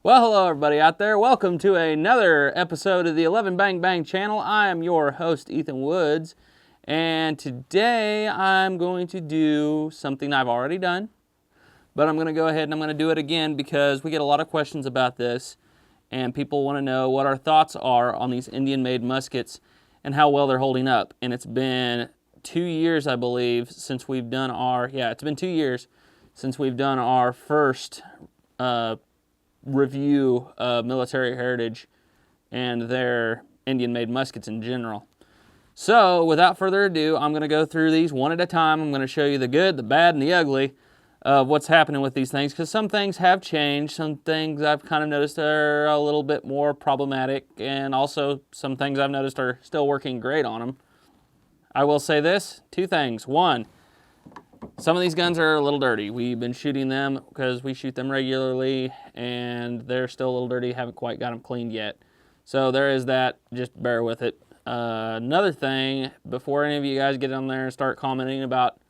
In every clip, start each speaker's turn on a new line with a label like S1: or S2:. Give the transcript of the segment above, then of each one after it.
S1: Well, hello everybody out there. Welcome to another episode of the 11 Bang Bang channel. I am your host, Ethan Woods, and today I'm going to do something I've already done, but I'm going to go ahead and I'm going to do it again because we get a lot of questions about this, and people want to know what our thoughts are on these Indian-made muskets and how well they're holding up. And it's been 2 years, I believe, since we've done our, it's been 2 years since we've done our first review of military heritage and their Indian-made muskets in general. So, without further ado, I'm going to go through these one at a time. I'm going to show you the good, the bad, and the ugly of what's happening with these things, because some things have changed. Some things I've kind of noticed are a little bit more problematic, and also some things I've noticed are still working great on them. I will say this, two things. One, some of these guns are a little dirty. We've been shooting them because we shoot them regularly, and they're still a little dirty. Haven't quite got them cleaned yet. So there is that. Just bear with it. Another thing, before any of you guys get on there and start commenting about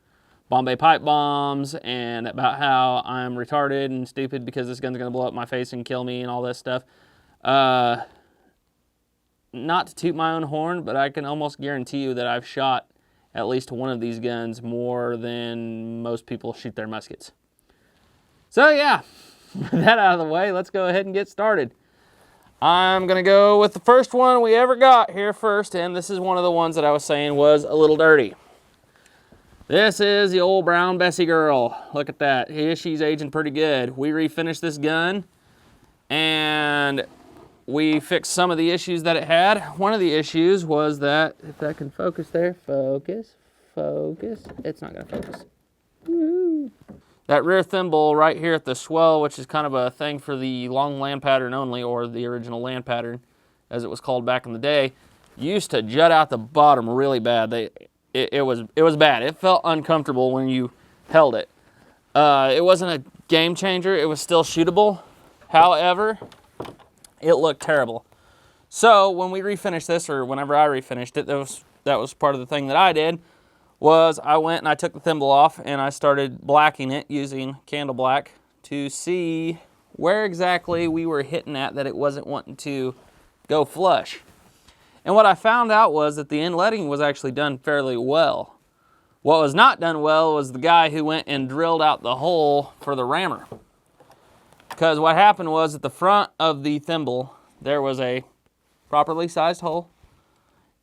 S1: Bombay pipe bombs and about how I'm retarded and stupid because this gun's going to blow up my face and kill me and all this stuff, not to toot my own horn, but I can almost guarantee you that I've shot at least one of these guns more than most people shoot their muskets. So yeah, with that out of the way, let's go ahead and get started. I'm going to go with the first one we ever got here first, and this is one of the ones that I was saying was a little dirty. This is the old brown Bessie girl. Look at that. She's aging pretty good. We refinished this gun, and we fixed some of the issues that it had. One of the issues was that, if that can focus there, focus, it's not going to focus. Woo. That rear thimble right here at the swell, which is kind of a thing for the long land pattern only, or the original land pattern, as it was called back in the day, used to jut out the bottom really bad. It was bad. It felt uncomfortable when you held it. It wasn't a game changer. It was still shootable. However, it looked terrible. So when we refinished this, or whenever I refinished it, that was part of the thing that I did, was I went and I took the thimble off and I started blacking it using candle black to see where exactly we were hitting at that it wasn't wanting to go flush. And what I found out was that the inletting was actually done fairly well. What was not done well was the guy who went and drilled out the hole for the rammer. Because what happened was at the front of the thimble, there was a properly sized hole.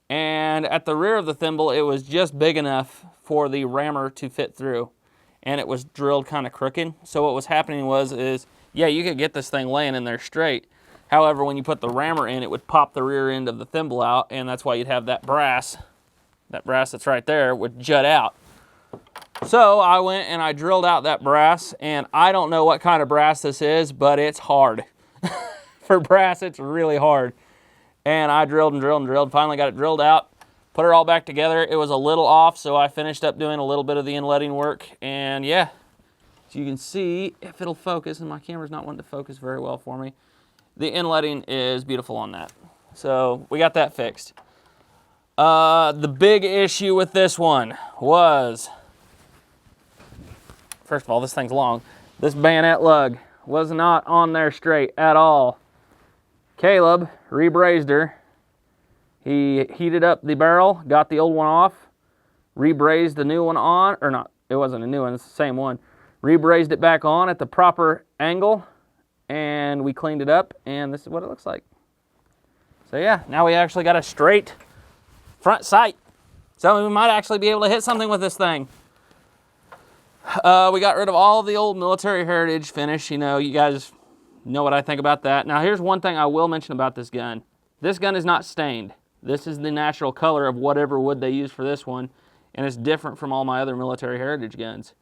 S1: And at the rear of the thimble, it was just big enough for the rammer to fit through. And it was drilled kind of crooked. So what was happening is, you could get this thing laying in there straight. However, when you put the rammer in, it would pop the rear end of the thimble out. And that's why you'd have that brass that's right there would jut out. So I went and I drilled out that brass, and I don't know what kind of brass this is, but it's hard. For brass, it's really hard. And I drilled and drilled and drilled, finally got it drilled out, put it all back together. It was a little off, so I finished up doing a little bit of the inletting work, and yeah. So you can see, if it'll focus, and my camera's not wanting to focus very well for me, the inletting is beautiful on that. So we got that fixed. The big issue with this one was, first of all, this thing's long. This bayonet lug was not on there straight at all. Caleb rebrazed her. He heated up the barrel, got the old one off, rebrazed the new one on, or not, it wasn't a new one, it's the same one. Rebrazed it back on at the proper angle, and we cleaned it up, and this is what it looks like. So yeah, now we actually got a straight front sight. So we might actually be able to hit something with this thing. We got rid of all of the old military heritage finish. You know, you guys know what I think about that. Now here's one thing I will mention about this gun. This gun is not stained. This is the natural color of whatever wood they use for this one, and it's different from all my other military heritage guns.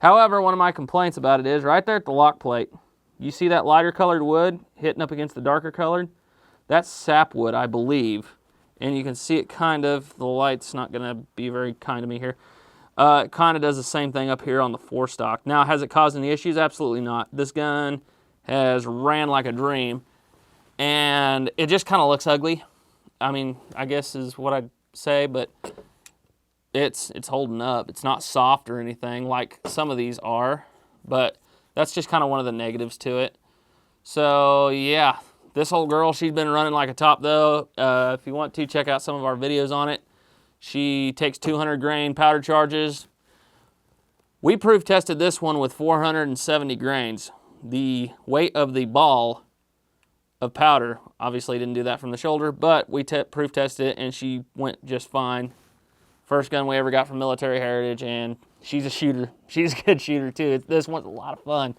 S1: However, one of my complaints about it is right there at the lock plate. You see that lighter colored wood hitting up against the darker colored? That's sapwood, I believe. And you can see it kind of, the light's not going to be very kind to me here. It kind of does the same thing up here on the forestock. Now, has it caused any issues? Absolutely not. This gun has ran like a dream, and it just kind of looks ugly. I mean, I guess is what I'd say, but it's holding up. It's not soft or anything like some of these are, but that's just kind of one of the negatives to it. So yeah, this old girl, she's been running like a top though. If you want to, check out some of our videos on it. She takes 200 grain powder charges. We proof tested this one with 470 grains. The weight of the ball of powder, obviously didn't do that from the shoulder, but we proof tested it and she went just fine. First gun we ever got from Military Heritage, and she's a shooter. She's a good shooter too. This one's a lot of fun.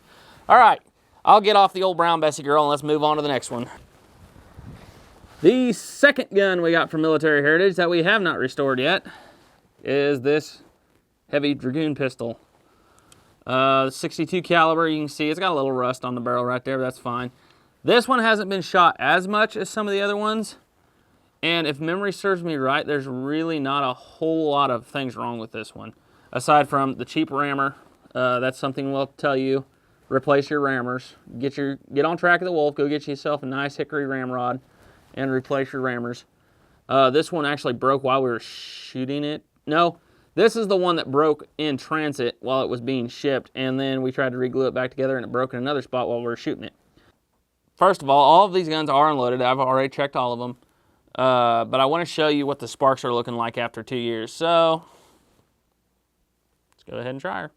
S1: All right, I'll get off the old brown Bessie girl and let's move on to the next one. The second gun we got from Military Heritage that we have not restored yet is this heavy Dragoon pistol. 62 caliber, you can see it's got a little rust on the barrel right there, but that's fine. This one hasn't been shot as much as some of the other ones. And if memory serves me right, there's really not a whole lot of things wrong with this one. Aside from the cheap rammer, that's something we'll tell you. Replace your rammers. Get on track of the wolf, go get yourself a nice hickory ramrod and replace your rammers. This one actually broke while we were shooting it. No, this is the one that broke in transit while it was being shipped, and then we tried to re-glue it back together and it broke in another spot while we were shooting it. First of all of these guns are unloaded. I've already checked all of them. But I want to show you what the sparks are looking like after 2 years. So, let's go ahead and try her.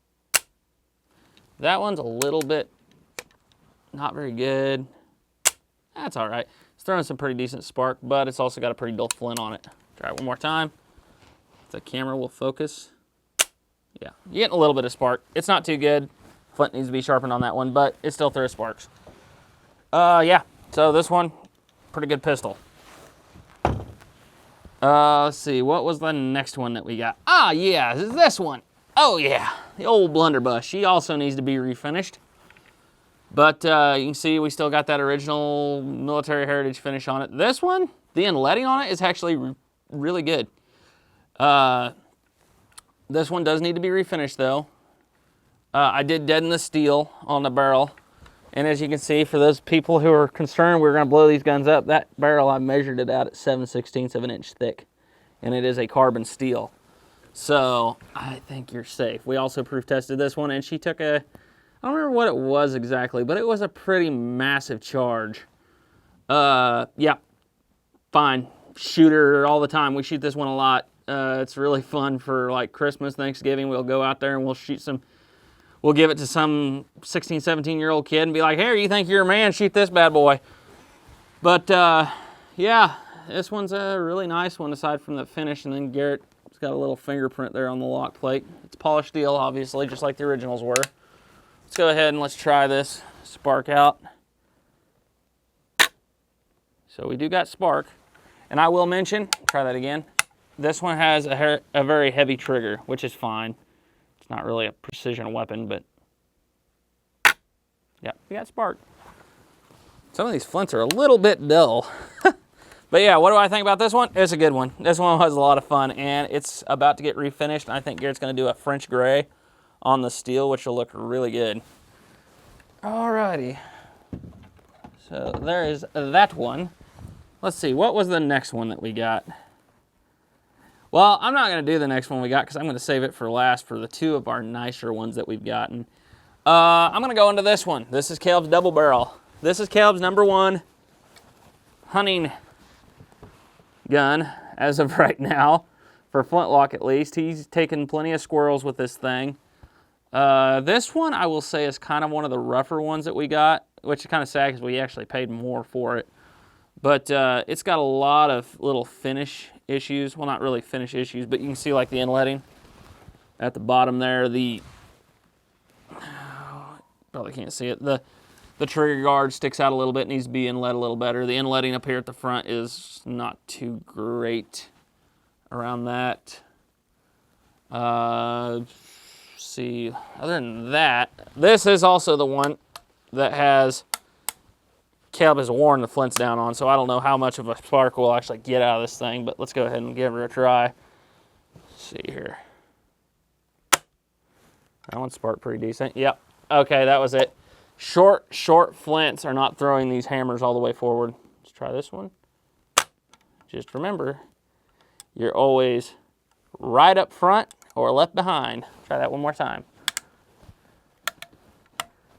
S1: That one's a little bit not very good. That's all right. It's throwing some pretty decent spark, but it's also got a pretty dull flint on it. Try it one more time. The camera will focus. Yeah, you're getting a little bit of spark. It's not too good. Flint needs to be sharpened on that one, but it still throws sparks. Yeah, so this one, pretty good pistol. Let's see, what was the next one that we got? Ah, yeah, this one. Oh, yeah, the old Blunderbuss. She also needs to be refinished. But you can see we still got that original Military Heritage finish on it. This one, the inletting on it is actually really good. This one does need to be refinished, though. I did deaden the steel on the barrel. And as you can see, for those people who are concerned we're going to blow these guns up, that barrel, I measured it out at 7/16 of an inch thick. And it is a carbon steel. So I think you're safe. We also proof tested this one, and she took I don't remember what it was exactly, but it was a pretty massive charge. Yeah, fine. Shoot her all the time. We shoot this one a lot. It's really fun for like Christmas, Thanksgiving. We'll go out there and we'll shoot some. We'll give it to some 16, 17-year-old kid and be like, "Here, you think you're a man? Shoot this bad boy." But yeah, this one's a really nice one aside from the finish. And then Garrett's got a little fingerprint there on the lock plate. It's polished steel, obviously, just like the originals were. Let's go ahead and let's try this spark out. So we do got spark. And I will mention, try that again, this one has a very heavy trigger, which is fine. It's not really a precision weapon, but yeah, we got spark. Some of these flints are a little bit dull. But yeah, what do I think about this one? It's a good one. This one was a lot of fun, and it's about to get refinished. I think Garrett's going to do a French gray on the steel, which will look really good. Alrighty. So there is that one. Let's see, what was the next one that we got? Well, I'm not going to do the next one we got because I'm going to save it for last for the two of our nicer ones that we've gotten. I'm going to go into this one. This is Caleb's double barrel. This is Caleb's #1 hunting gun as of right now, for flintlock at least. He's taken plenty of squirrels with this thing. This one I will say is kind of one of the rougher ones that we got, which is kind of sad because we actually paid more for it. But it's got a lot of little finish issues. Well, not really finish issues, but you can see like the inletting at the bottom there. Probably can't see it. The trigger guard sticks out a little bit, needs to be inlet a little better. The inletting up here at the front is not too great around that. See, other than that, this is also the one that has Caleb has worn the flints down on, so I don't know how much of a spark we'll actually get out of this thing, but let's go ahead and give her a try. Let's see here. That one sparked pretty decent. Yep. Okay, that was it. Short flints are not throwing these hammers all the way forward. Let's try this one. Just remember, you're always right up front or left behind. Try that one more time.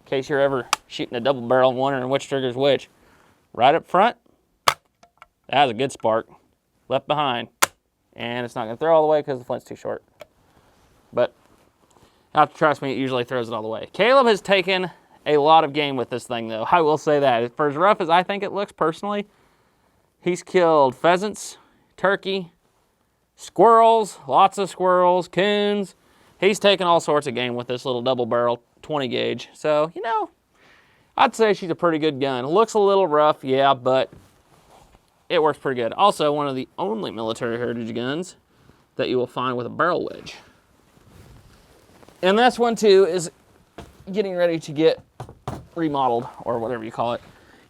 S1: case you're ever shooting a double barrel and wondering which trigger's which. Right up front, that was a good spark. Left behind, and it's not going to throw all the way because the flint's too short. But you have to trust me, it usually throws it all the way. Caleb has taken a lot of game with this thing, though. I will say that. For as rough as I think it looks personally, he's killed pheasants, turkey, squirrels, lots of squirrels, coons. He's taken all sorts of game with this little double barrel 20 gauge. So, you know, I'd say she's a pretty good gun. It looks a little rough, yeah, but it works pretty good. Also, one of the only military heritage guns that you will find with a barrel wedge. And this one, too, is getting ready to get remodeled, or whatever you call it.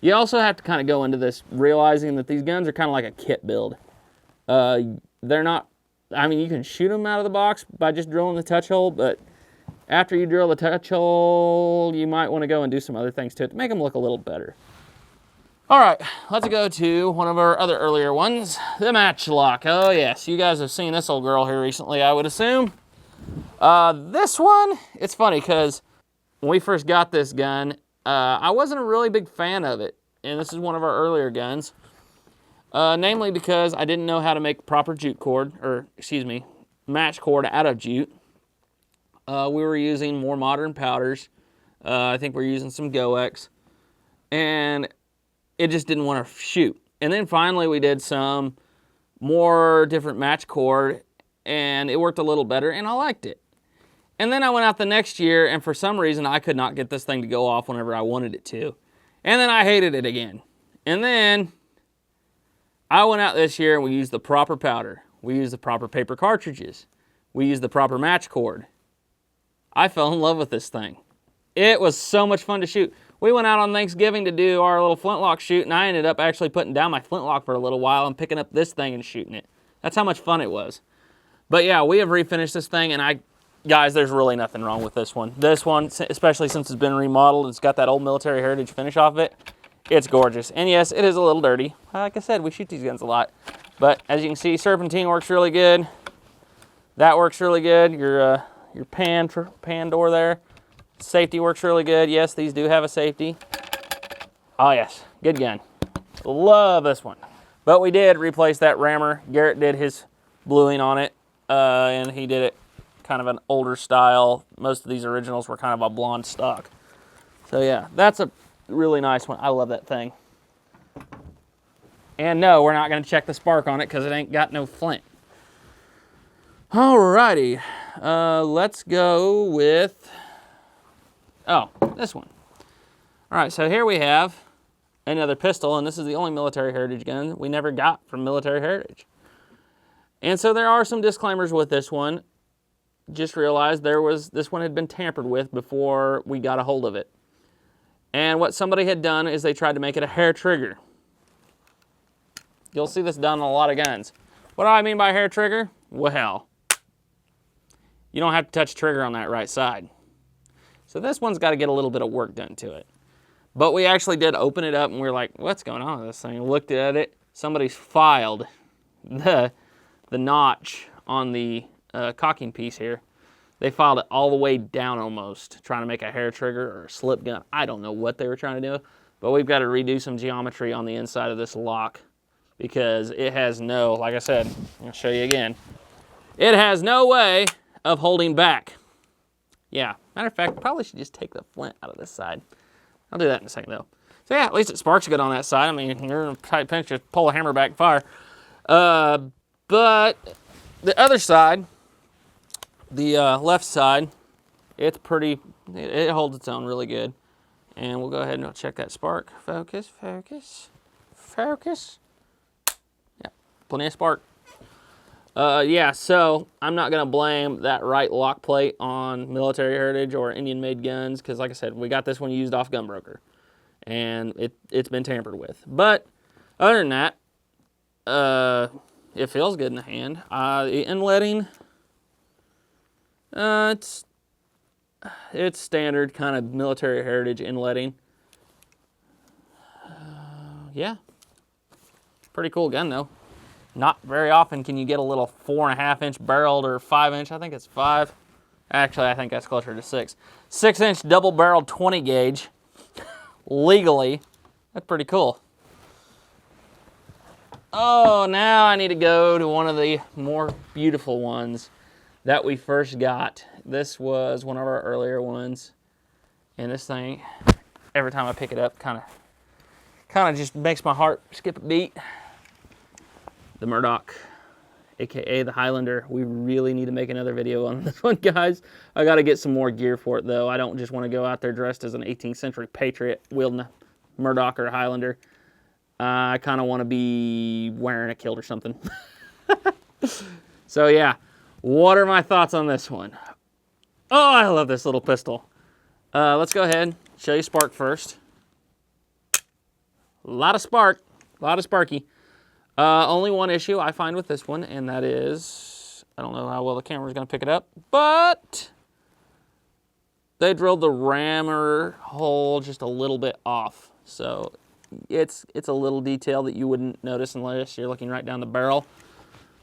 S1: You also have to kind of go into this realizing that these guns are kind of like a kit build. They're not, I mean, you can shoot them out of the box by just drilling the touch hole, but after you drill the touch hole, you might want to go and do some other things to it to make them look a little better. All right, let's go to one of our other earlier ones, the Matchlock. Oh yes, you guys have seen this old girl here recently, I would assume. This one, it's funny because when we first got this gun, I wasn't a really big fan of it. And this is one of our earlier guns. Namely because I didn't know how to make proper jute cord, or excuse me, match cord out of jute. We were using more modern powders. I think we're using some Go-X. And it just didn't want to shoot. And then finally we did some more different match cord, and it worked a little better, and I liked it. And then I went out the next year, and for some reason I could not get this thing to go off whenever I wanted it to. And then I hated it again. And then I went out this year and we used the proper powder. We used the proper paper cartridges. We used the proper match cord. I fell in love with this thing. It was so much fun to shoot. We went out on Thanksgiving to do our little flintlock shoot, and I ended up actually putting down my flintlock for a little while and picking up this thing and shooting it. That's how much fun it was. But yeah, we have refinished this thing, and guys, there's really nothing wrong with this one. This one, especially since it's been remodeled and it's got that old military heritage finish off it, it's gorgeous. And yes, it is a little dirty. Like I said, we shoot these guns a lot. But as you can see, serpentine works really good. That works really good. Your pan door there. Safety works really good. Yes, these do have a safety. Oh yes, good gun. Love this one. But we did replace that rammer. Garrett did his bluing on it, and he did it kind of an older style. Most of these originals were kind of a blonde stock. So yeah, that's a really nice one. I love that thing. And no, we're not going to check the spark on it because it ain't got no flint. Alrighty, let's go with, this one. All right, so here we have another pistol, and this is the only military heritage gun we never got from military heritage. And so there are some disclaimers with this one. Just realized this one had been tampered with before we got a hold of it. And what somebody had done is they tried to make it a hair trigger. You'll see this done on a lot of guns. What do I mean by hair trigger? Well, you don't have to touch trigger on that right side. So this one's got to get a little bit of work done to it. But we actually did open it up and we were like, what's going on with this thing? Looked at it. Somebody's filed the notch on the cocking piece here. They filed it all the way down almost, trying to make a hair trigger or a slip gun. I don't know what they were trying to do, but we've got to redo some geometry on the inside of this lock because it has no, like I said, I'll show you again. It has no way of holding back. Yeah, matter of fact, probably should just take the flint out of this side. I'll do that in a second though. So yeah, at least it sparks good on that side. I mean, you're in a tight pinch, just pull a hammer back and fire. But the other side, the left side, it's pretty, it holds its own really good. And we'll go ahead and check that spark. Focus, focus, focus. Yeah, plenty of spark. Yeah, so I'm not going to blame that right lock plate on military heritage or Indian-made guns because, like I said, we got this one used off Gunbroker. And it's been tampered with. But other than that, it feels good in the hand. The inletting, it's standard kind of military heritage inletting. Yeah, pretty cool gun though. Not very often can you get a little 4.5 inch barreled or 5 inch. I think it's 5. Actually, I think that's closer to 6. 6-inch double-barreled 20 gauge, legally. That's pretty cool. Oh, now I need to go to one of the more beautiful ones that we first got. This was one of our earlier ones, and this thing, every time I pick it up, kind of just makes my heart skip a beat. The Murdoch, aka the Highlander. We really need to make another video on this one, guys. I got to get some more gear for it, though. I don't just want to go out there dressed as an 18th century patriot wielding a Murdoch or a Highlander. I kind of want to be wearing a kilt or something. So yeah, what are my thoughts on this one? Oh, I love this little pistol. Let's go ahead and show you spark first. A lot of spark, a lot of sparky. Only one issue I find with this one, and that is, I don't know how well the camera's going to pick it up, but they drilled the rammer hole just a little bit off. So it's a little detail that you wouldn't notice unless you're looking right down the barrel.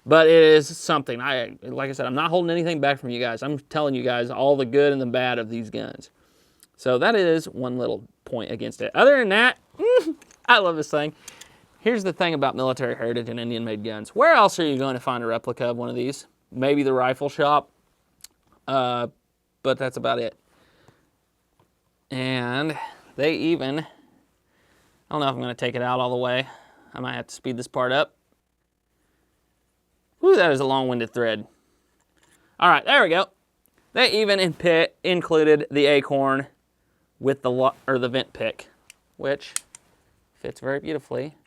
S1: But it is something. Like I said, I'm not holding anything back from you guys. I'm telling you guys all the good and the bad of these guns. So that is one little point against it. Other than that, I love this thing. Here's the thing about military heritage and Indian-made guns. Where else are you going to find a replica of one of these? Maybe the rifle shop, but that's about it. And they even, I don't know if I'm going to take it out all the way. I might have to speed this part up. Whew, that is a long-winded thread. All right, there we go. They even included the acorn with the vent pick, which fits very beautifully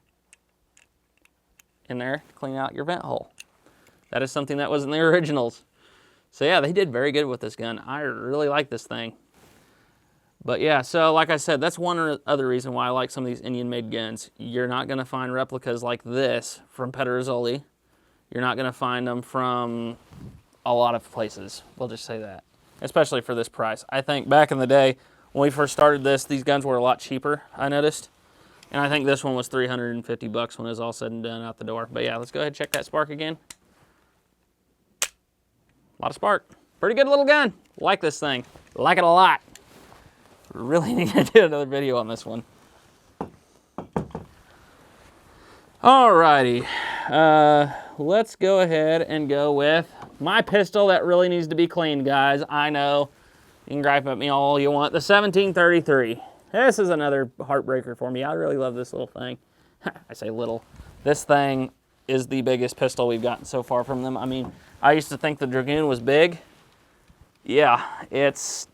S1: in there to clean out your vent hole. That is something that was in the originals. So yeah, they did very good with this gun. I really like this thing. But yeah, so like I said, that's one other reason why I like some of these Indian-made guns. You're not going to find replicas like this from Pedersoli. You're not going to find them from a lot of places. We'll just say that, especially for this price. I think back in the day when we first started this, these guns were a lot cheaper, I noticed. And I think this one was $350 when it was all said and done out the door. But yeah, let's go ahead and check that spark again. A lot of spark. Pretty good little gun. Like this thing. Like it a lot. Really need to do another video on this one. Alrighty. Let's go ahead and go with my pistol that really needs to be cleaned, guys. I know. You can gripe at me all you want. The 1733. This is another heartbreaker for me. I really love this little thing. I say little. This thing is the biggest pistol we've gotten so far from them. I mean, I used to think the Dragoon was big. Yeah, it's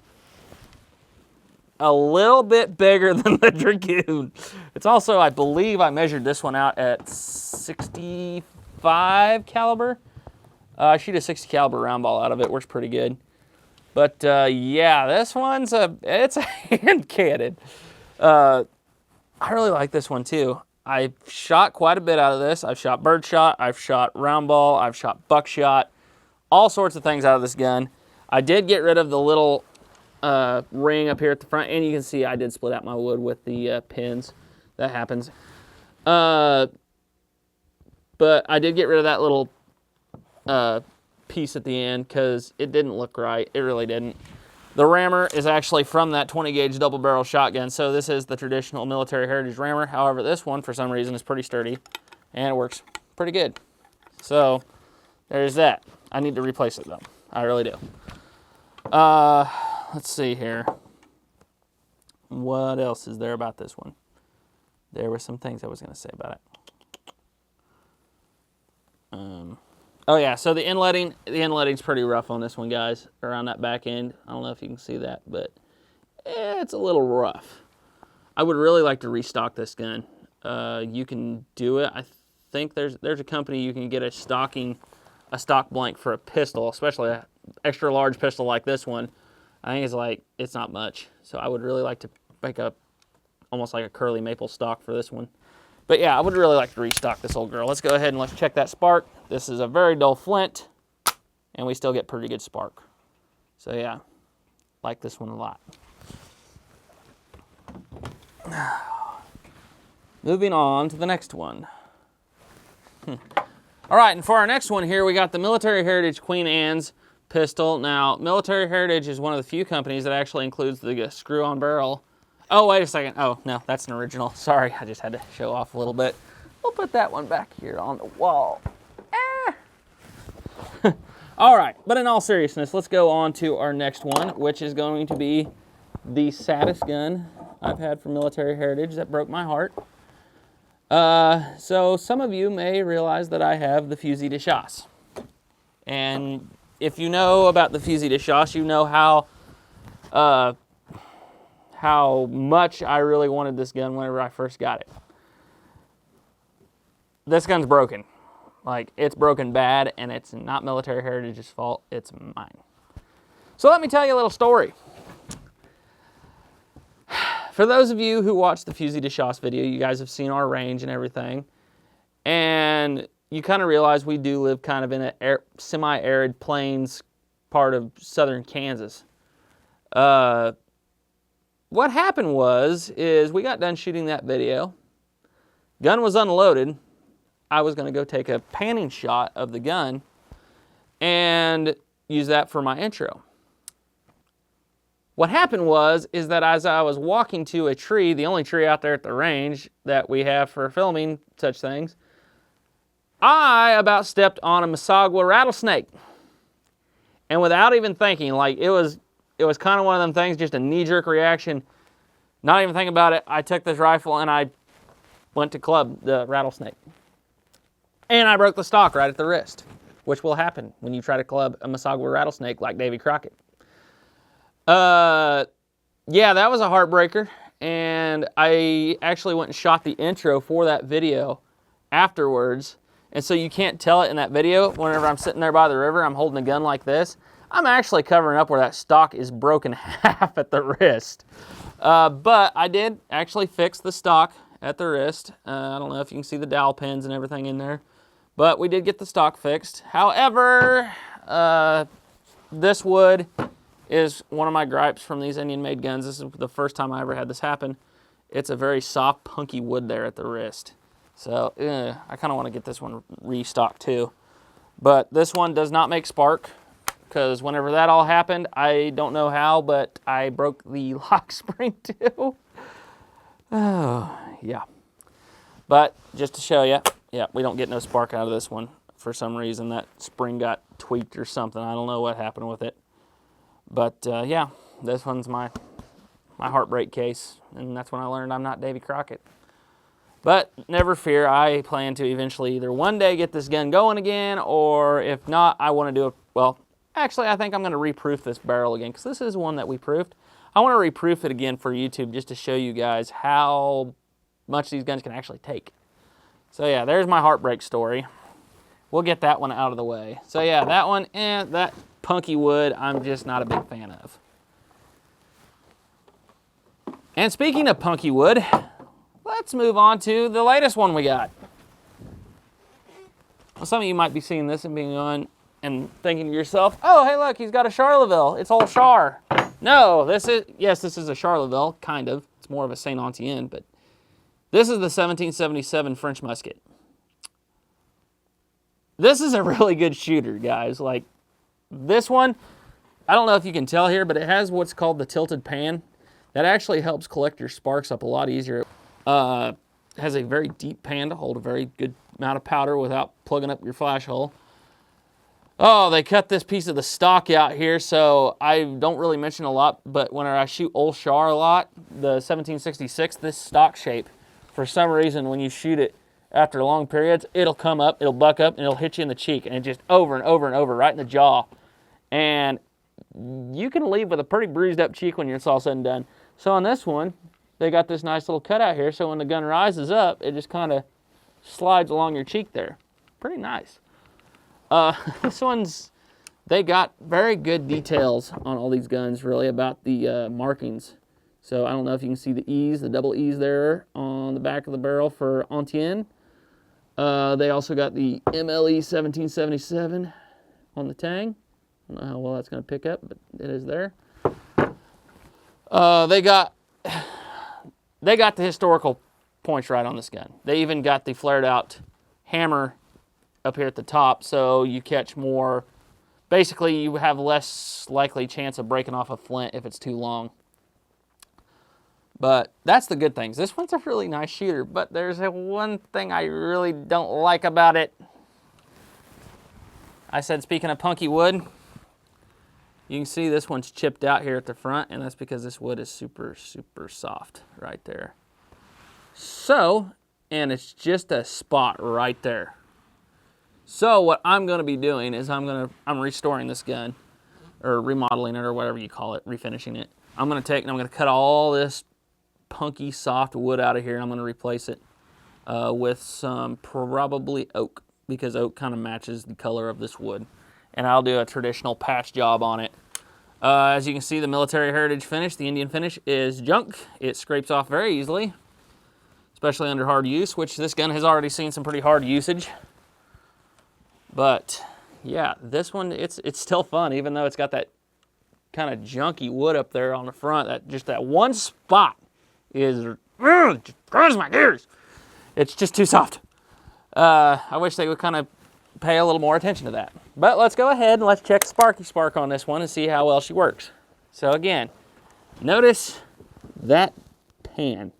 S1: a little bit bigger than the Dragoon. It's also, I believe I measured this one out at 65 caliber. I shoot a 60 caliber round ball out of it. Works pretty good. But yeah, this one's it's a hand cannon. I really like this one too. I've shot quite a bit out of this. I've shot birdshot, I've shot round ball, I've shot buckshot, all sorts of things out of this gun. I did get rid of the little ring up here at the front, and you can see I did split out my wood with the pins. That happens. But I did get rid of that little piece at the end because it didn't look right. It really didn't. The rammer is actually from that 20 gauge double barrel shotgun, so this is the traditional military heritage rammer. However, this one for some reason is pretty sturdy and it works pretty good. So there's that. I need to replace it though. I really do. Let's see here. What else is there about this one? There were some things I was going to say about it. Oh yeah, so the inletting's pretty rough on this one, guys, around that back end. I don't know if you can see that, but it's a little rough. I would really like to restock this gun. You can do it. I think there's a company you can get a stock blank for a pistol, especially an extra large pistol like this one. I think it's not much. So I would really like to make almost like a curly maple stock for this one. But yeah, I would really like to restock this old girl. Let's go ahead and let's check that spark. This is a very dull flint, and we still get pretty good spark. So yeah, like this one a lot. Moving on to the next one. All right, and for our next one here, we got the Military Heritage Queen Anne's pistol. Now, Military Heritage is one of the few companies that actually includes the screw-on barrel. Oh, wait a second. Oh, no, that's an original. Sorry, I just had to show off a little bit. We'll put that one back here on the wall. All right, but in all seriousness, let's go on to our next one, which is going to be the saddest gun I've had from Military Heritage that broke my heart. So some of you may realize that I have the Fusil de Chasse. And if you know about the Fusil de Chasse, you know how much I really wanted this gun whenever I first got it. This gun's broken. Like, it's broken bad, and it's not Military Heritage's fault, it's mine. So let me tell you a little story. For those of you who watched the Fusil de Chasse video, you guys have seen our range and everything, and you kind of realize we do live kind of in a semi-arid plains part of southern Kansas. What happened is we got done shooting that video, gun was unloaded, I was going to go take a panning shot of the gun and use that for my intro. What happened is that as I was walking to a tree, the only tree out there at the range that we have for filming such things, I about stepped on a Musagwa rattlesnake. And without even thinking, like it was kind of one of them things, just a knee-jerk reaction, not even thinking about it, I took this rifle and I went to club the rattlesnake. And I broke the stock right at the wrist, which will happen when you try to club a Musagwa rattlesnake like Davy Crockett. Yeah, that was a heartbreaker, and I actually went and shot the intro for that video afterwards, and so you can't tell it in that video. Whenever I'm sitting there by the river, I'm holding a gun like this. I'm actually covering up where that stock is broken half at the wrist. But I did actually fix the stock at the wrist. I don't know if you can see the dowel pins and everything in there, but we did get the stock fixed. However, this wood is one of my gripes from these Indian-made guns. This is the first time I ever had this happen. It's a very soft, punky wood there at the wrist. So, I kind of want to get this one restocked too. But this one does not make spark, because whenever that all happened, I don't know how, but I broke the lock spring too. Oh, yeah. But just to show you, yeah, we don't get no spark out of this one. For some reason, that spring got tweaked or something. I don't know what happened with it. But, yeah, this one's my heartbreak case, and that's when I learned I'm not Davy Crockett. But never fear, I plan to eventually either one day get this gun going again, or if not, I want to do it. Well, actually, I think I'm going to reproof this barrel again, because this is one that we proofed. I want to reproof it again for YouTube just to show you guys how much these guns can actually take. So, yeah, there's my heartbreak story. We'll get that one out of the way. So, yeah, that one, that punky wood, I'm just not a big fan of. And speaking of punky wood, let's move on to the latest one we got. Well, some of you might be seeing this and being on and thinking to yourself, oh, hey, look, he's got a Charleville. It's old Char. No, this is a Charleville, kind of. It's more of a Saint Etienne, but this is the 1777 French musket. This is a really good shooter, guys. Like, this one, I don't know if you can tell here, but it has what's called the tilted pan. That actually helps collect your sparks up a lot easier. Has a very deep pan to hold a very good amount of powder without plugging up your flash hole. Oh, they cut this piece of the stock out here, so I don't really mention a lot, but whenever I shoot Old Char a lot, the 1766, this stock shape, for some reason when you shoot it after long periods, it'll come up, it'll buck up, and it'll hit you in the cheek, and it just over and over and over, right in the jaw. And you can leave with a pretty bruised up cheek when it's all said and done. So on this one, they got this nice little cutout here, so when the gun rises up, it just kind of slides along your cheek there. Pretty nice. This one's, they got very good details on all these guns, really, about the markings. So I don't know if you can see the E's, the double E's there on the back of the barrel for Etienne. They also got the MLE 1777 on the tang. I don't know how well that's going to pick up, but it is there. They got the historical points right on this gun. They even got the flared out hammer up here at the top, so you catch more basically you have less likely chance of breaking off a flint if it's too long. But that's the good things. This one's a really nice shooter, but there's one thing I really don't like about it. I said, speaking of punky wood, you can see this one's chipped out here at the front, and that's because this wood is super, super soft right there. So, and it's just a spot right there. So what I'm going to be doing is I'm restoring this gun, or remodeling it, or whatever you call it, refinishing it. I'm going to take and I'm going to cut all this punky soft wood out of here, and I'm going to replace it with some probably oak, because oak kind of matches the color of this wood. And I'll do a traditional patch job on it. As you can see, the military heritage finish, the Indian finish, is junk. It scrapes off very easily, especially under hard use, which this gun has already seen some pretty hard usage. But yeah, this one, it's still fun, even though it's got that kind of junky wood up there on the front. Just that one spot is just grinds my gears. It's just too soft. I wish they would kind of pay a little more attention to that. But let's go ahead and let's check Sparky Spark on this one and see how well she works. So again, notice that pan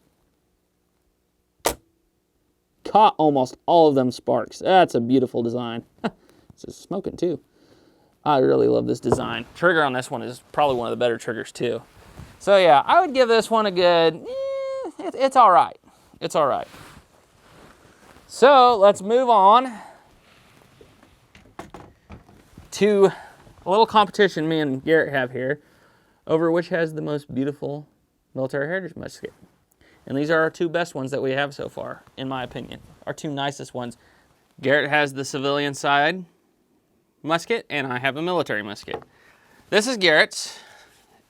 S1: caught almost all of them sparks. That's a beautiful design. This is smoking too. I really love this design. Trigger on this one is probably one of the better triggers too. So yeah, I would give this one a good, it's all right. It's all right. So let's move on to a little competition me and Garrett have here over which has the most beautiful military heritage musket. And these are our two best ones that we have so far, in my opinion. Our two nicest ones. Garrett has the civilian side musket, and I have a military musket. This is Garrett's.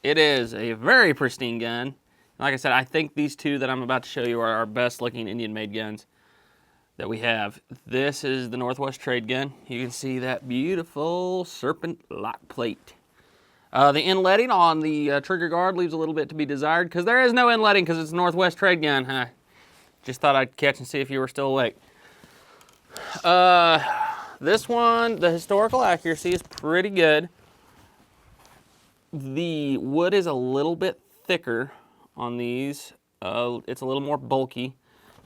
S1: It is a very pristine gun. Like I said, I think these two that I'm about to show you are our best looking Indian-made guns that we have. This is the Northwest Trade gun. You can see that beautiful serpent lock plate. The inletting on the trigger guard leaves a little bit to be desired, because there is no inletting because it's a Northwest Trade gun. Just thought I'd catch and see if you were still awake. This one, the historical accuracy is pretty good. The wood is a little bit thicker on these. It's a little more bulky.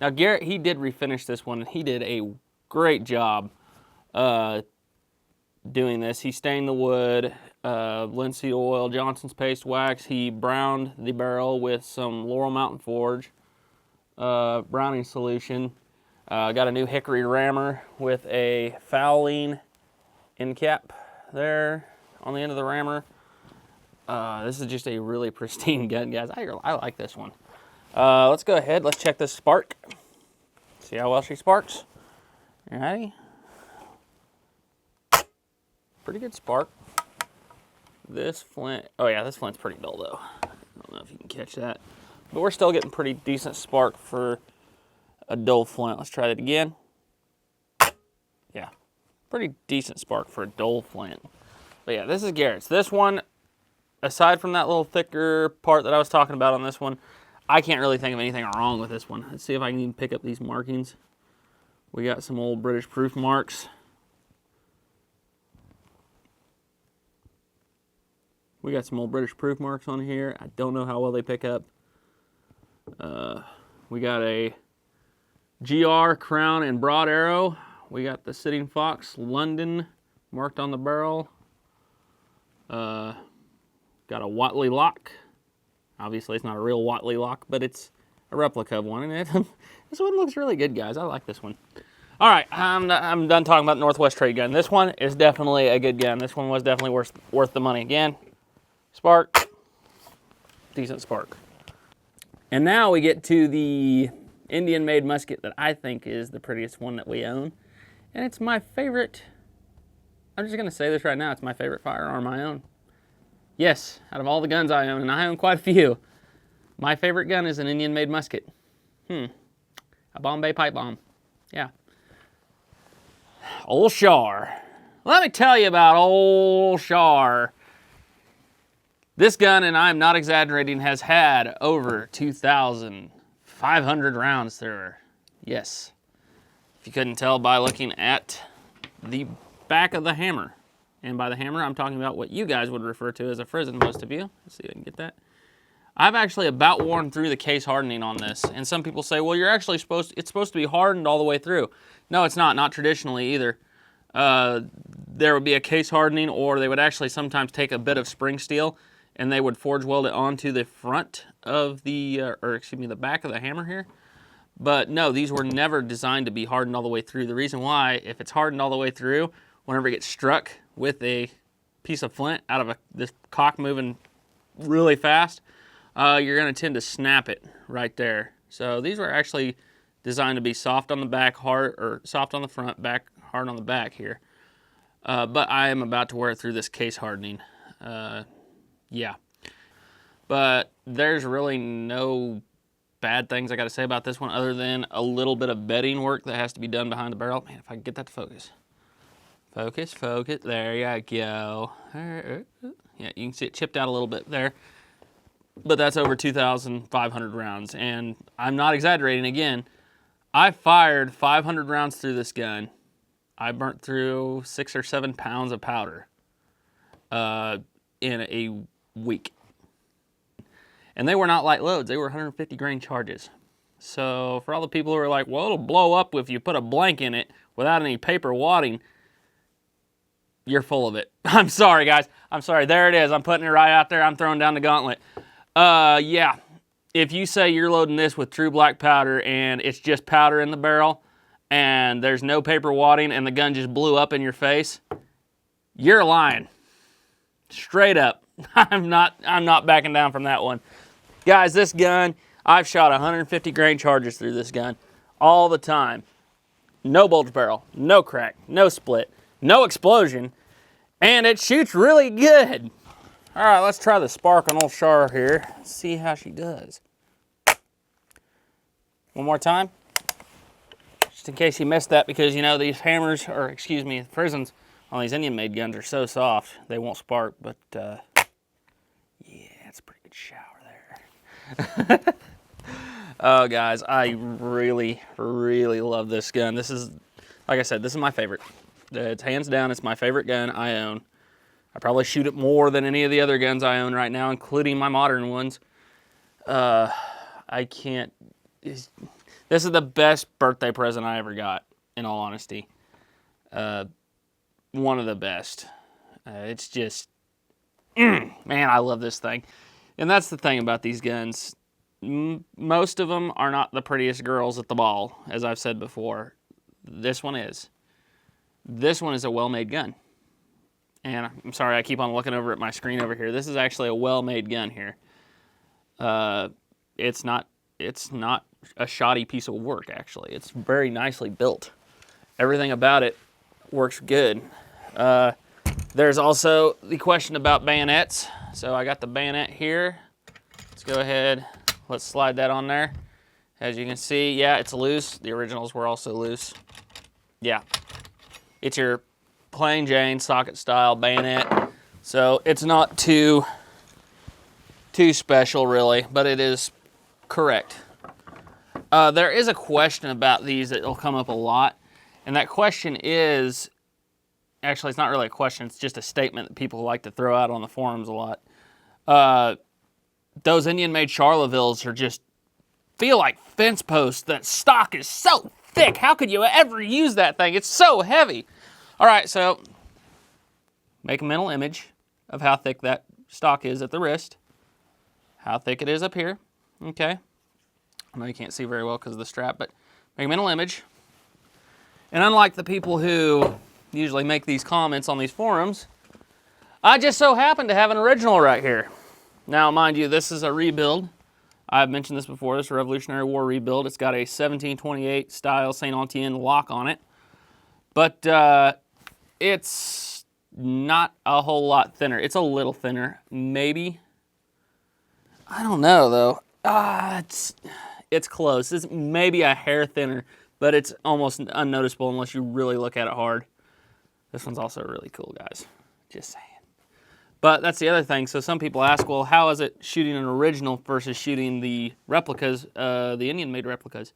S1: Now Garrett, he did refinish this one, and he did a great job doing this. He stained the wood, linseed oil, Johnson's paste wax. He browned the barrel with some Laurel Mountain Forge browning solution. Got a new hickory rammer with a fouling end cap there on the end of the rammer. This is just a really pristine gun, guys. I like this one. Let's go ahead. Let's check this spark. See how well she sparks. Alrighty. Pretty good spark. This flint, oh yeah, this flint's pretty dull though. I don't know if you can catch that. But we're still getting pretty decent spark for a dull flint. Let's try that again. Yeah, pretty decent spark for a dull flint. But yeah, this is Garrett's. This one, aside from that little thicker part that I was talking about on this one, I can't really think of anything wrong with this one. Let's see if I can even pick up these markings. We got some old British proof marks. We got some old British proof marks on here. I don't know how well they pick up. We got a GR crown and broad arrow. We got the Sitting Fox London marked on the barrel. Got a Watley lock. Obviously, it's not a real Watley lock, but it's a replica of one. And this one looks really good, guys. I like this one. All right, I'm done talking about the Northwest Trade gun. This one is definitely a good gun. This one was definitely worth the money. Again, spark, decent spark. And now we get to the Indian-made musket that I think is the prettiest one that we own. And it's my favorite. I'm just going to say this right now. It's my favorite firearm I own. Yes, out of all the guns I own, and I own quite a few, my favorite gun is an Indian-made musket. A Bombay pipe bomb. Yeah. Old Char. Let me tell you about Old Char. This gun, and I'm not exaggerating, has had over 2,500 rounds through her. Yes. If you couldn't tell by looking at the back of the hammer. And by the hammer, I'm talking about what you guys would refer to as a frizzen, most of you. Let's see if I can get that. I've actually about worn through the case hardening on this. And some people say, well, you're actually it's supposed to be hardened all the way through. No, it's not traditionally either. There would be a case hardening, or they would actually sometimes take a bit of spring steel and they would forge weld it onto the front of the, the back of the hammer here. But no, these were never designed to be hardened all the way through. The reason why, if it's hardened all the way through, whenever it gets struck with a piece of flint out of this cock moving really fast, you're going to tend to snap it right there. So these were actually designed to be soft on the back, hard, or soft on the front, hard on the back here. But I am about to wear it through this case hardening. Yeah. But there's really no bad things I got to say about this one other than a little bit of bedding work that has to be done behind the barrel. Man, if I can get that to focus. Focus. There you go. Yeah, you can see it chipped out a little bit there. But that's over 2,500 rounds. And I'm not exaggerating again. I fired 500 rounds through this gun. I burnt through 6 or 7 pounds of powder in a week. And they were not light loads. They were 150 grain charges. So for all the people who are like, well, it'll blow up if you put a blank in it without any paper wadding, you're full of it. I'm sorry, guys. I'm sorry. There it is. I'm putting it right out there. I'm throwing down the gauntlet. Yeah. If you say you're loading this with true black powder and it's just powder in the barrel and there's no paper wadding and the gun just blew up in your face, you're lying. Straight up. I'm not backing down from that one. Guys, this gun, I've shot 150 grain charges through this gun all the time. No bulge barrel, no crack, no split, no explosion, and it shoots really good. All right, let's try the spark on old Char here. See how she does. One more time. Just in case you missed that, because you know these hammers, or excuse me, frizzens on these Indian-made guns are so soft they won't spark. But yeah, it's a pretty good shower there. Oh, guys, I really, really love this gun. This is, like I said, this is my favorite. It's hands down, it's my favorite gun I own. I probably shoot it more than any of the other guns I own right now, including my modern ones. I can't... This is the best birthday present I ever got, in all honesty. One of the best. It's just... man, I love this thing. And that's the thing about these guns. Most of them are not the prettiest girls at the ball, as I've said before. This one is. This one is a well-made gun. And I'm sorry, I keep on looking over at my screen over here. This is actually a well-made gun here. It's not a shoddy piece of work, actually. It's very nicely built. Everything about it works good. There's also the question about bayonets. So I got the bayonet here. Let's go ahead. Let's slide that on there. As you can see, yeah, it's loose. The originals were also loose. Yeah. It's your plain Jane socket style bayonet. So it's not too special really, but it is correct. There is a question about these that will come up a lot. And that question is, actually it's not really a question, it's just a statement that people like to throw out on the forums a lot. Those Indian-made Charlevilles are just, feel like fence posts. That stock is so thick. How could you ever use that thing? It's so heavy. All right, so make a mental image of how thick that stock is at the wrist, how thick it is up here, okay? I know you can't see very well because of the strap, but make a mental image. And unlike the people who usually make these comments on these forums, I just so happen to have an original right here. Now, mind you, this is a rebuild. I've mentioned this before. This is a Revolutionary War rebuild. It's got a 1728 style St. Etienne lock on it. But it's not a whole lot thinner. It's a little thinner, maybe. I don't know, though. It's close. It's maybe a hair thinner, but it's almost unnoticeable unless you really look at it hard. This one's also really cool, guys. Just saying. But that's the other thing. So some people ask, well, how is it shooting an original versus shooting the replicas, the Indian-made replicas?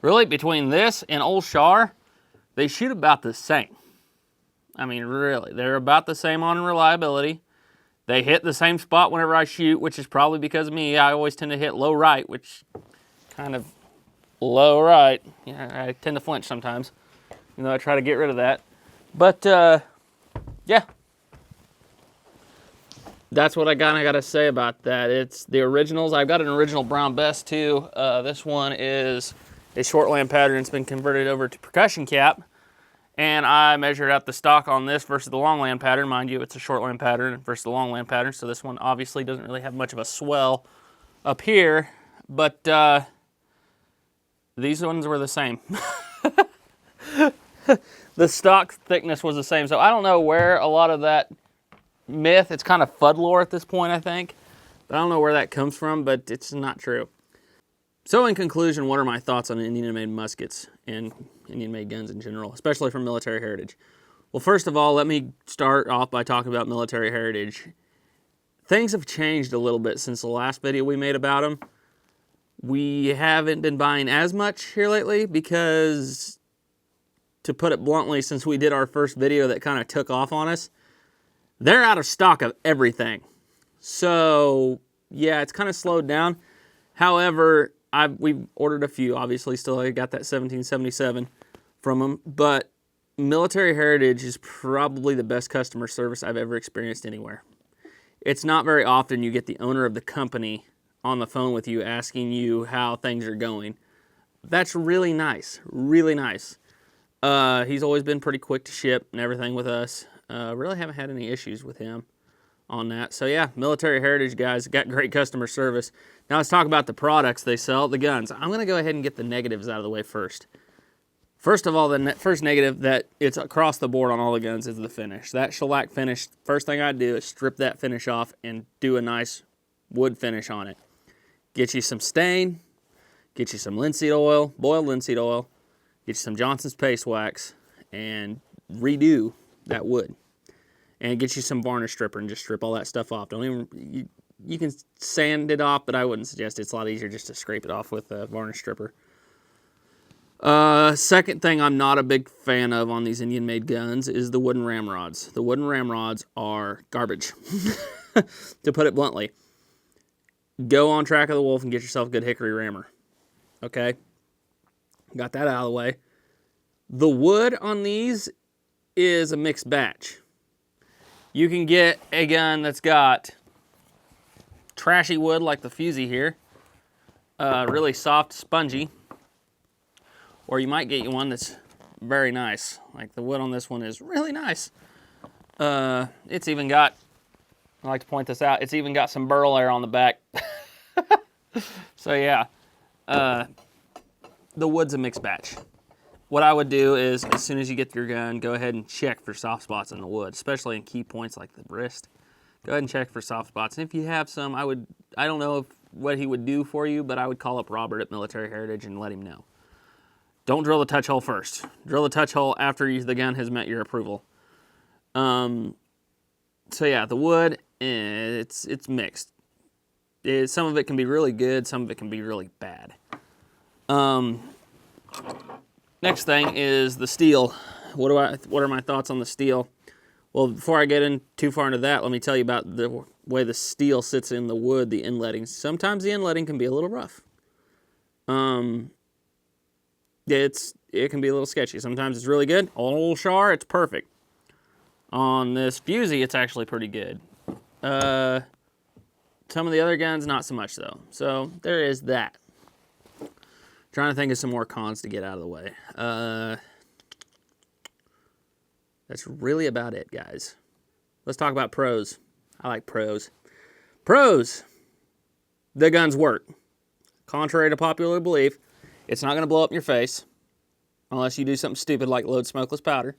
S1: Really, between this and Old Char, they shoot about the same. I mean, really, they're about the same on reliability. They hit the same spot whenever I shoot, which is probably because of me. I always tend to hit low right, which kind of low right. Yeah, I tend to flinch sometimes, even though I try to get rid of that. But, yeah. That's what I got to say about that. It's the originals. I've got an original brown best, too. This one is a shortland pattern. It's been converted over to percussion cap. And I measured out the stock on this versus the longland pattern. Mind you, it's a shortland pattern versus the longland pattern, so this one obviously doesn't really have much of a swell up here, but these ones were the same. The stock thickness was the same, so I don't know where a lot of that myth, it's kind of FUD lore at this point, I think, but I don't know where that comes from, but it's not true. So in conclusion, what are my thoughts on Indian-made muskets and Indian-made guns in general, especially from military heritage? Well, first of all, let me start off by talking about military heritage. Things have changed a little bit since the last video we made about them. We haven't been buying as much here lately because, to put it bluntly, since we did our first video that kind of took off on us, they're out of stock of everything. So, yeah, it's kind of slowed down. However, we've ordered a few, obviously, still I got that 1777 from them, but military heritage is probably the best customer service I've ever experienced anywhere. It's not very often you get the owner of the company on the phone with you asking you how things are going. That's really nice, really nice. He's always been pretty quick to ship and everything with us. Really haven't had any issues with him on that. So yeah, military heritage guys got great customer service. Now let's talk about the products they sell, the guns. I'm going to go ahead and get the negatives out of the way first. First of all, the first negative that it's across the board on all the guns is the finish. That shellac finish, first thing I do is strip that finish off and do a nice wood finish on it. Get you some stain, get you some linseed oil, boiled linseed oil, get you some Johnson's paste wax, and redo that wood. And get you some varnish stripper and just strip all that stuff off. Don't even, you can sand it off, but I wouldn't suggest it. It's a lot easier just to scrape it off with a varnish stripper. Second thing I'm not a big fan of on these Indian-made guns is the wooden ramrods. The wooden ramrods are garbage, to put it bluntly. Go on Track of the Wolf and get yourself a good hickory rammer. Okay? Got that out of the way. The wood on these is a mixed batch. You can get a gun that's got trashy wood like the Fusil here, really soft, spongy, or you might get you one that's very nice. Like the wood on this one is really nice. It's even got, I like to point this out, it's even got some burl air on the back. So yeah, the wood's a mixed batch. What I would do is, as soon as you get your gun, go ahead and check for soft spots in the wood, especially in key points like the wrist. Go ahead and check for soft spots. And if you have some, I don't know what he would do for you, but I would call up Robert at Military Heritage and let him know. Don't drill the touch hole first. Drill the touch hole after the gun has met your approval. So yeah, the wood, it's mixed. Some of it can be really good, some of it can be really bad. Next thing is the steel. What are my thoughts on the steel? Well, before I get in too far into that, let me tell you about the way the steel sits in the wood, the inletting. Sometimes the inletting can be a little rough. It can be a little sketchy. Sometimes it's really good. On old Char, it's perfect. On this Fusil, it's actually pretty good. Some of the other guns, not so much though. So there is that. Trying to think of some more cons to get out of the way. That's really about it, guys. Let's talk about pros. I like pros. Pros. The guns work. Contrary to popular belief, it's not going to blow up in your face unless you do something stupid like load smokeless powder.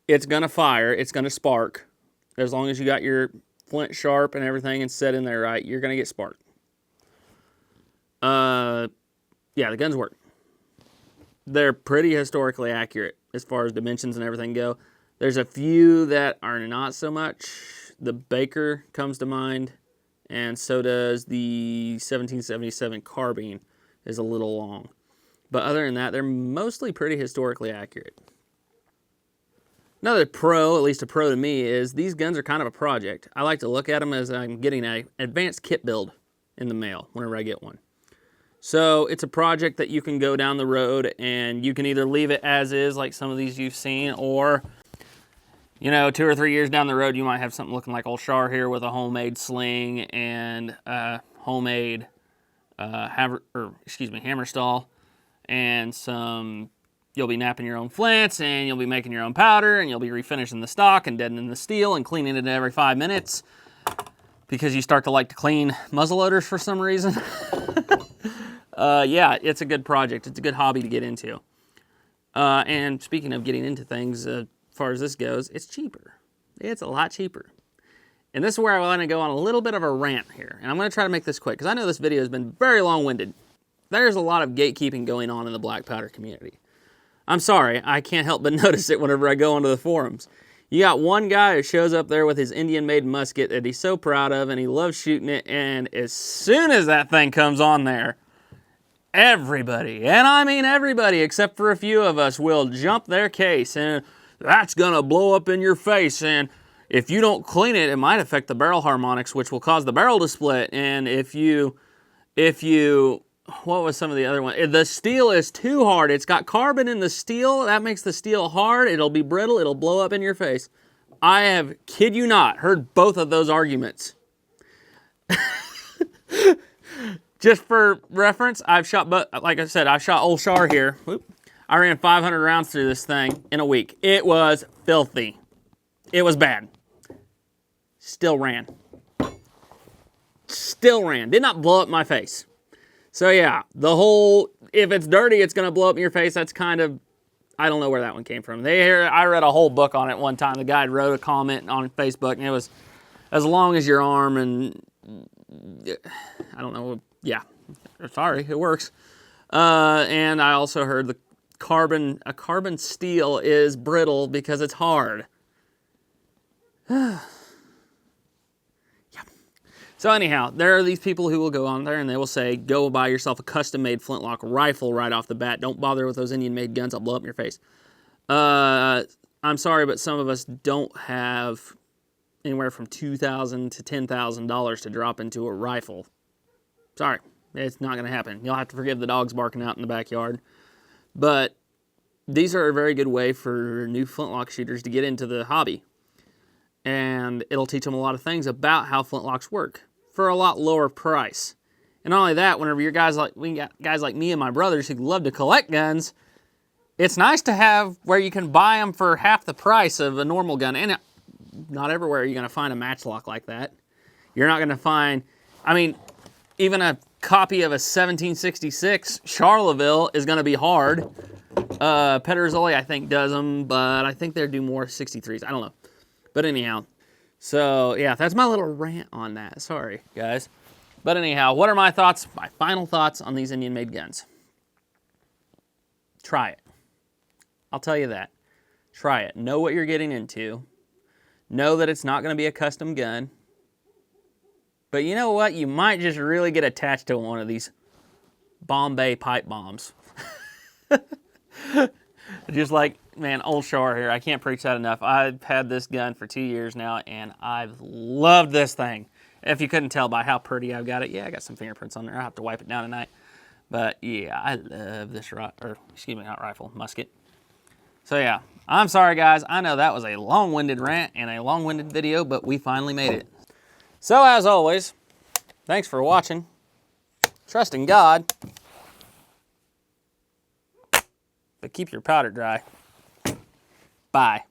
S1: It's going to fire. It's going to spark. As long as you got your flint sharp and everything and set in there right, you're going to get sparked. Yeah, the guns work. They're pretty historically accurate as far as dimensions and everything go. There's a few that are not so much. The Baker comes to mind, and so does the 1777 carbine is a little long. But other than that, they're mostly pretty historically accurate. Another pro, at least a pro to me, is these guns are kind of a project. I like to look at them as I'm getting an advanced kit build in the mail whenever I get one. So it's a project that you can go down the road and you can either leave it as is, like some of these you've seen, or, you know, 2 or 3 years down the road, you might have something looking like old Char here with a homemade sling and homemade hammer stall, and some. You'll be napping your own flints, and you'll be making your own powder, and you'll be refinishing the stock and deadening the steel and cleaning it every 5 minutes because you start to like to clean muzzleloaders for some reason. Yeah, it's a good project. It's a good hobby to get into. And speaking of getting into things, as far as this goes, it's cheaper. It's a lot cheaper. And this is where I want to go on a little bit of a rant here. And I'm going to try to make this quick because I know this video has been very long-winded. There's a lot of gatekeeping going on in the black powder community. I'm sorry, I can't help but notice it whenever I go onto the forums. You got one guy who shows up there with his Indian-made musket that he's so proud of and he loves shooting it, and as soon as that thing comes on there, everybody, and I mean everybody except for a few of us, will jump their case, and that's gonna blow up in your face, and if you don't clean it, it might affect the barrel harmonics, which will cause the barrel to split, and if you what was some of the other ones? The steel is too hard. It's got carbon in the steel. That makes the steel hard. It'll be brittle. It'll blow up in your face. I have, kid you not, heard both of those arguments. Just for reference, I've shot, like I said, I shot old Char here. Whoop. I ran 500 rounds through this thing in a week. It was filthy. It was bad. Still ran. Still ran. Did not blow up my face. So yeah, the whole, if it's dirty, it's going to blow up in your face, that's kind of, I don't know where that one came from. I read a whole book on it one time. The guy wrote a comment on Facebook, and it was as long as your arm, and I don't know, yeah, sorry, it works. And I also heard a carbon steel is brittle because it's hard. So anyhow, there are these people who will go on there and they will say, go buy yourself a custom-made flintlock rifle right off the bat. Don't bother with those Indian-made guns. I'll blow up in your face. I'm sorry, but some of us don't have anywhere from $2,000 to $10,000 to drop into a rifle. Sorry, it's not going to happen. You'll have to forgive the dogs barking out in the backyard. But these are a very good way for new flintlock shooters to get into the hobby. And it'll teach them a lot of things about how flintlocks work for a lot lower price. And not only that, whenever we got guys like me and my brothers who love to collect guns, it's nice to have where you can buy them for half the price of a normal gun. And not everywhere are you going to find a Matchlock like that. You're not going to find, I mean, even a copy of a 1766 Charleville is going to be hard. Pedersoli, I think, does them, but I think they do more 63s. I don't know. But anyhow, so yeah, that's my little rant on that. Sorry, guys. But anyhow, what are my thoughts, my final thoughts on these Indian-made guns? Try it. I'll tell you that. Try it. Know what you're getting into. Know that it's not going to be a custom gun. But you know what? You might just really get attached to one of these Bombay pipe bombs. Just like, man, old Char here. I can't preach that enough. I've had this gun for 2 years now, and I've loved this thing. If you couldn't tell by how pretty I've got it. Yeah, I got some fingerprints on there. I'll have to wipe it down tonight. But, yeah, I love this, not rifle, musket. So, yeah, I'm sorry, guys. I know that was a long-winded rant and a long-winded video, but we finally made it. So, as always, thanks for watching. Trust in God. But keep your powder dry. Bye.